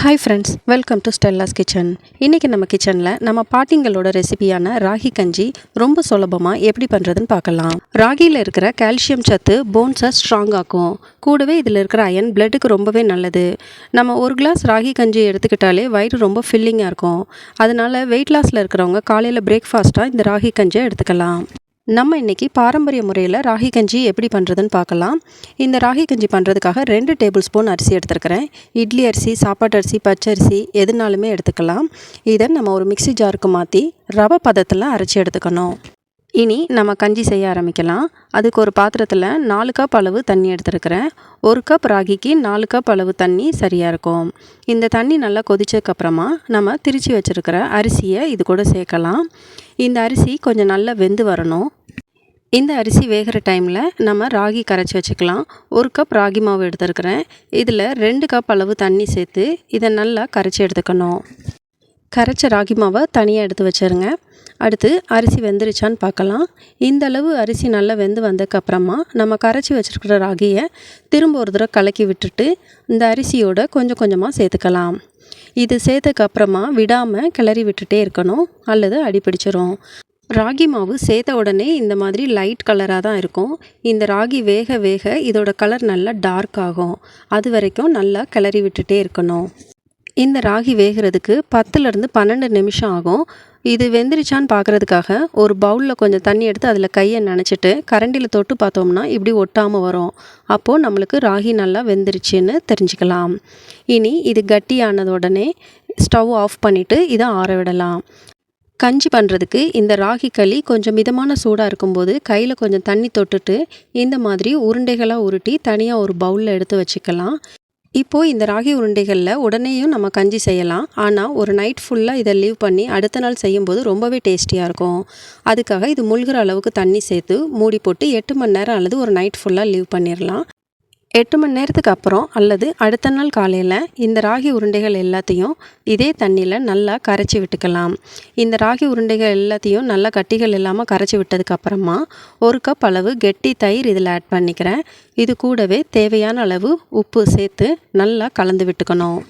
Hi friends, welcome to Stella's kitchen. இன்றைக்கி நம்ம கிச்சனில் நம்ம பாட்டிங்களோட ரெசிபியான ராகி கஞ்சி ரொம்ப சுலபமாக எப்படி பண்ணுறதுன்னு பார்க்கலாம். ராகியில் இருக்கிற கால்சியம் சத்து போன்ஸை ஸ்ட்ராங் ஆக்கும். கூடவே இதில் இருக்கிற அயன் பிளட்டுக்கு ரொம்பவே நல்லது. நம்ம ஒரு கிளாஸ் ராகி கஞ்சி எடுத்துக்கிட்டாலே வயிறு ரொம்ப ஃபில்லிங்காக இருக்கும். அதனால் வெயிட் லாஸில் இருக்கிறவங்க காலையில் பிரேக்ஃபாஸ்ட்டாக இந்த ராகி கஞ்சியை எடுத்துக்கலாம். நம்ம இன்றைக்கி பாரம்பரிய முறையில் ராகி கஞ்சி எப்படி பண்ணுறதுன்னு பார்க்கலாம். இந்த ராகி கஞ்சி பண்ணுறதுக்காக 2 டேபிள் ஸ்பூன் அரிசி எடுத்துருக்கிறேன். இட்லி அரிசி, சாப்பாட்டு அரிசி, பச்சரிசி எதுனாலுமே எடுத்துக்கலாம். இதை நம்ம ஒரு மிக்ஸி ஜாருக்கு மாற்றி ரவை பதத்தில் அரைச்சி எடுத்துக்கணும். இனி நம்ம கஞ்சி செய்ய ஆரம்பிக்கலாம். அதுக்கு ஒரு பாத்திரத்தில் 4 கப் அளவு தண்ணி எடுத்துருக்கிறேன். 1 கப் ராகிக்கு 4 கப் அளவு தண்ணி சரியாக இருக்கும். இந்த தண்ணி நல்லா கொதிச்சதுக்கப்புறமா நம்ம திரிச்சு வச்சுருக்கிற அரிசியை இது கூட சேர்க்கலாம். இந்த அரிசி கொஞ்சம் நல்லா வெந்து வரணும். இந்த அரிசி வேகிற டைமில் நம்ம ராகி கரைச்சி வச்சுக்கலாம். 1 கப் ராகி மாவு எடுத்துருக்கிறேன். இதில் 2 கப் அளவு தண்ணி சேர்த்து இதை நல்லா கரைச்சி எடுத்துக்கணும். கரைச்ச ராகி மாவை தனியாக எடுத்து வச்சுருங்க. அடுத்து அரிசி வெந்துருச்சான்னு பார்க்கலாம். இந்த அளவு அரிசி நல்லா வெந்து வந்ததுக்கப்புறமா நம்ம கரைச்சி வச்சுருக்கிற ராகியை திரும்ப ஒரு தடவை கலக்கி விட்டுட்டு இந்த அரிசியோட கொஞ்சம் கொஞ்சமாக சேர்த்துக்கலாம். இது சேர்த்ததுக்கப்புறமா விடாமல் கிளறி விட்டுட்டே இருக்கணும், அல்லது அடிப்பிடிச்சிரும். ராகி மாவு சேர்த்த உடனே இந்த மாதிரி லைட் கலராக தான் இருக்கும். இந்த ராகி வேக வேக இதோட கலர் நல்லா டார்க் ஆகும். அது வரைக்கும் நல்லா கிளறி விட்டுட்டே இருக்கணும். இந்த ராகி வேகிறதுக்கு 10லேருந்து 12 நிமிஷம் ஆகும். இது வெந்துருச்சான்னு பார்க்குறதுக்காக ஒரு பவுலில் கொஞ்சம் தண்ணி எடுத்து அதில் கையை நனைச்சிட்டு கரண்டியில் தொட்டு பார்த்தோம்னா இப்படி ஒட்டாமல் வரும். அப்போது நம்மளுக்கு ராகி நல்லா வெந்துருச்சுன்னு தெரிஞ்சுக்கலாம். இனி இது கட்டியானது உடனே ஸ்டவ் ஆஃப் பண்ணிவிட்டு இதை ஆற விடலாம். கஞ்சி பண்ணுறதுக்கு இந்த ராகி களி கொஞ்சம் மிதமான சூடாக இருக்கும்போது கையில் கொஞ்சம் தண்ணி தொட்டுட்டு இந்த மாதிரி உருண்டைகளாக உருட்டி தனியாக ஒரு பவுலில் எடுத்து வச்சுக்கலாம். இப்போது இந்த ராகி உருண்டைகளில் உடனேயும் நம்ம கஞ்சி செய்யலாம். ஆனால் ஒரு நைட் ஃபுல்லாக இதை லீவ் பண்ணி அடுத்த நாள் செய்யும்போது ரொம்பவே டேஸ்டியாக இருக்கும். அதுக்காக இது முழுகிற அளவுக்கு தண்ணி சேர்த்து மூடி போட்டு 8 மணி நேரம் அல்லது ஒரு நைட் ஃபுல்லாக லீவ் பண்ணிடலாம். 8 மணி நேரத்துக்கு அப்புறம் அல்லது அடுத்த நாள் காலையில் இந்த ராகி உருண்டைகள் எல்லாத்தையும் இதே தண்ணியில் நல்லா கரைச்சி விட்டுக்கலாம். இந்த ராகி உருண்டைகள் எல்லாத்தையும் நல்லா கட்டிகள் இல்லாமல் கரைச்சி விட்டதுக்கப்புறமா 1 கப் அளவு கெட்டி தயிர் இதில் ஆட் பண்ணிக்கிறேன். இது கூடவே தேவையான அளவு உப்பு சேர்த்து நல்லா கலந்து விட்டுக்கணும்.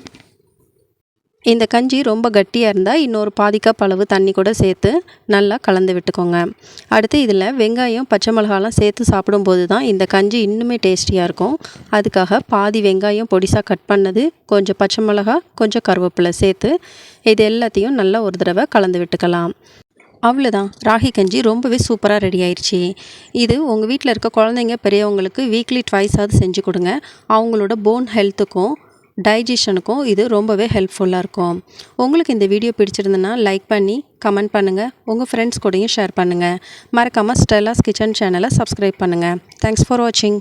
இந்த கஞ்சி ரொம்ப கட்டியாக இருந்தால் இன்னொரு பாதி கப் அளவு தண்ணி கூட சேர்த்து நல்லா கலந்து விட்டுக்கோங்க. அடுத்து இதில் வெங்காயம், பச்சை மிளகாலாம் சேர்த்து சாப்பிடும்போது தான் இந்த கஞ்சி இன்னுமே டேஸ்டியாக இருக்கும். அதுக்காக பாதி வெங்காயம் பொடிசாக கட் பண்ணது, கொஞ்சம் பச்சை மிளகா, கொஞ்சம் கருவேப்பிலை சேர்த்து இது எல்லாத்தையும் நல்லா ஒரு தடவை கலந்து விட்டுக்கலாம். அவ்வளோதான், ராகி கஞ்சி ரொம்பவே சூப்பராக ரெடி ஆயிடுச்சு. இது உங்கள் வீட்டில் இருக்க குழந்தைங்க, பெரியவங்களுக்கு வீக்லி ட்வைஸாவது செஞ்சு கொடுங்க. அவங்களோட போன் ஹெல்த்துக்கும் டைஜஷனுக்கும் இது ரொம்பவே ஹெல்ப்ஃபுல்லாக இருக்கும். உங்களுக்கு இந்த வீடியோ பிடிச்சிருந்ததுன்னா லைக் பண்ணி கமெண்ட் பண்ணுங்கள். உங்கள் ஃப்ரெண்ட்ஸ் கூடயும் ஷேர் பண்ணுங்கள். மறக்காமல் ஸ்டெல்லாஸ் கிச்சன் சேனலை சப்ஸ்கிரைப் பண்ணுங்கள். தேங்க்ஸ் ஃபார் வாட்சிங்.